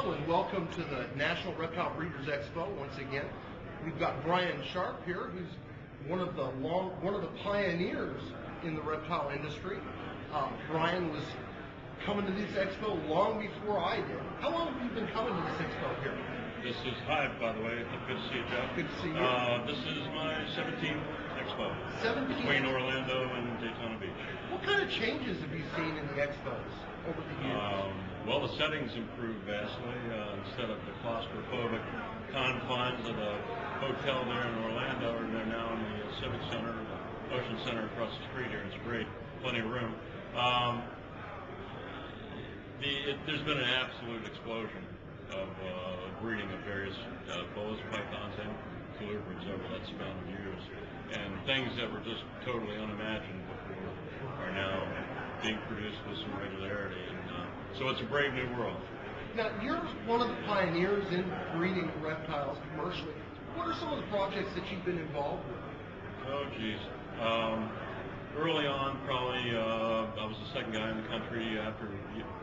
Hello and welcome to the National Reptile Breeders Expo once again. We've got Brian Sharp here, who's one of the pioneers in the reptile industry. Brian was coming to this expo long before I did. How long have you been coming to this expo here? This is Hive, by the way. Good to see you, Jeff. Good to see you. This is my 17th expo. 17th? Between Orlando and Daytona Beach. What kind of changes have you seen in the expos over the years? Well, the settings improved vastly. Instead of the claustrophobic confines of the hotel there in Orlando, they're now in the Civic Center, the Ocean Center across the street here. It's great, plenty of room. There's been an absolute explosion of breeding of various boas, pythons, and colubrids over that span of years. And things that were just totally unimagined before are now being produced with some regularity. And so it's a brave new world. Now, you're one of the pioneers in breeding reptiles commercially. What are some of the projects that you've been involved with? Oh, geez. Early on, probably, I was the second guy in the country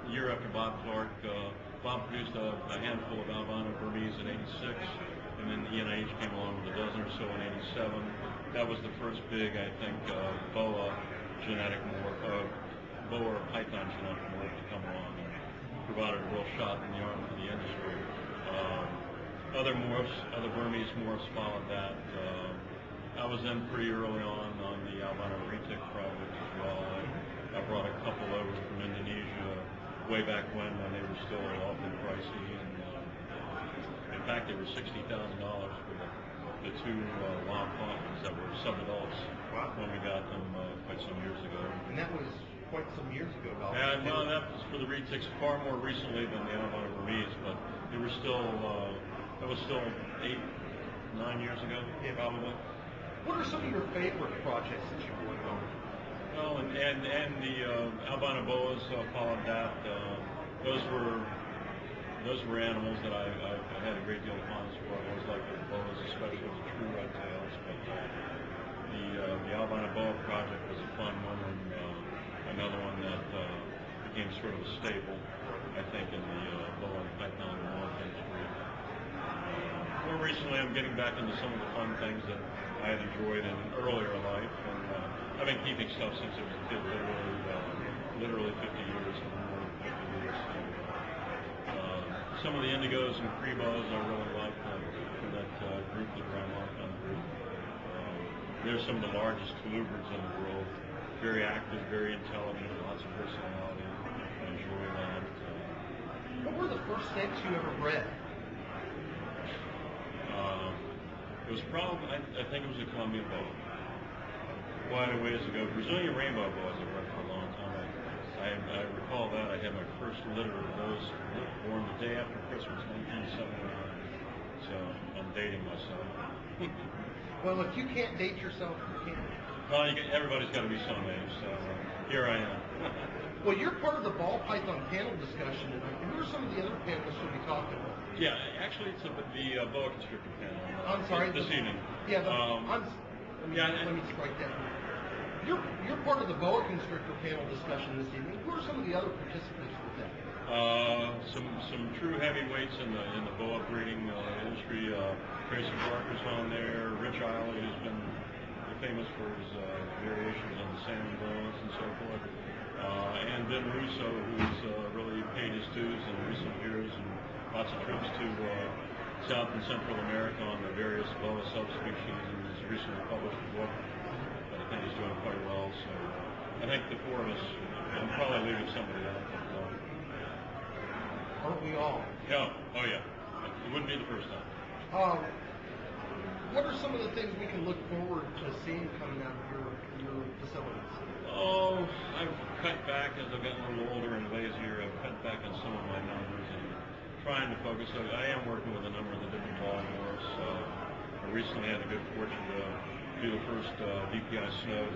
year after Bob Clark. Bob produced a handful of albino Burmese in '86, and then the NIH came along with a dozen or so in '87. That was the first big, I think, boa genetic morph, boa or python genetic morph to come along and provided a real shot in the arm for the industry. Other morphs, other Burmese morphs followed that. I was in pretty early on the albino retic project as well. I brought a couple over from Indonesia way back when they were still awfully pricey. And in fact, they were $60,000 for the two wild pythons that were sub-adults when we got them quite some years ago. And that was quite some years ago. No, that was for the retics far more recently than the albino Burmese, but they were still, that was still 8, 9 years ago, probably. What are some of your favorite projects that you've worked on? Well, and the albino boas followed that. Those were animals that I had a great deal of fondness for. I always liked the boas, especially the true reptiles. But the albino boa project was a fun one, and another one that became sort of a staple, I think, in the boa and python morph industry. More recently, I'm getting back into some of the fun things that I had enjoyed in earlier life, and I've been keeping stuff since I was a kid, literally 50 years or more than 50 years. So, some of the indigos and crebos I really like for that group that Brian Mark group. They're some of the largest colubrids in the world. Very active, very intelligent, lots of personality. I enjoy that. What were the first snakes you ever bred? It was probably, I think it was a Colombian boa. Quite a ways ago. Brazilian rainbow boas I've bred for a long time. I recall that. I had my first litter of those born the day after Christmas, 1979. So I'm dating myself. Well, if you can't date yourself, you can't. Well, everybody's got to be some age, so here I am. Well, you're part of the ball python panel discussion tonight. Who are some of the other panelists you'll be talking with? Yeah, actually, it's the boa constrictor panel. I'm sorry. This evening. Yeah, let me strike that. You're part of the boa constrictor panel discussion this evening. Who are some of the other participants with that? Some true heavyweights in the boa breeding industry. Tracy Barker's on there. Rich Eiley, who's been famous for his variations on the salmon boas and so forth. And Ben Russo, who's really paid his dues in recent years and lots of trips to South and Central America on the various boa subspecies, and has recently published a book that I think is doing quite well. So I think the four of us, I'm probably leaving somebody out. Aren't we all? Yeah. Oh yeah. It wouldn't be the first time. What are some of the things we can look forward to seeing coming out of your facilities? Oh, I've cut back as I've gotten a little older and lazier. I've cut back on some of my numbers and trying to focus. I am working with a number of the different ball morphs. I recently had the good fortune to do the first DPI snow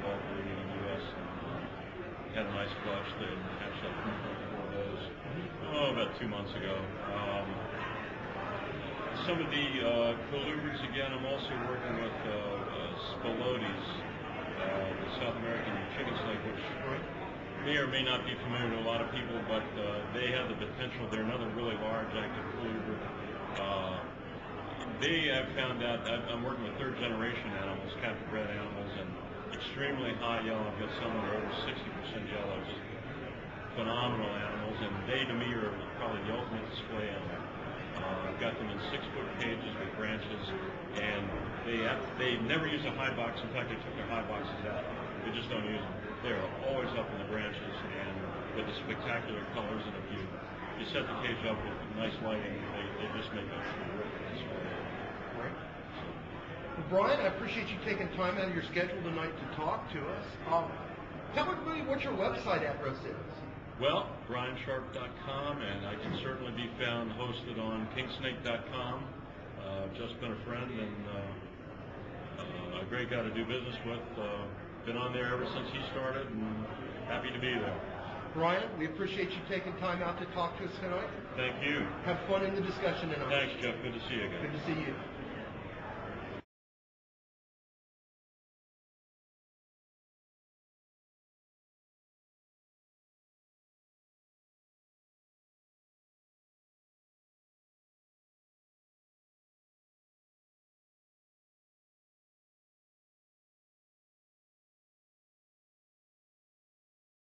ball breeding in the U.S. and had a nice clutch that hatched up 3.4 of those. About 2 months ago. Some of the colubrids, again, I'm also working with Spilotes, the South American chicken snake, which may or may not be familiar to a lot of people, but they have the potential. They're another really large active polluter. I've found out, I'm working with third generation animals, captive bred animals, and extremely high yellow. I've got some that are over 60% yellow. Just phenomenal animals, and they to me are probably the ultimate display animal. I've got them in 6-foot cages with branches, and they never use a high box. In fact, they took their high boxes out. They just don't use them. They're always up in the branches, and with the spectacular colors. And if you set the cage up with nice lighting, they just make a terrific display. Right. Well, Brian, I appreciate you taking time out of your schedule tonight to talk to us. Tell everybody what your website address is. Well, briansharp.com, and I can certainly be found hosted on kingsnake.com. Just been a friend and a great guy to do business with. Been on there ever since he started, and happy to be there. Brian, we appreciate you taking time out to talk to us tonight. Thank you. Have fun in the discussion tonight. Thanks, Jeff. Good to see you again. Good to see you.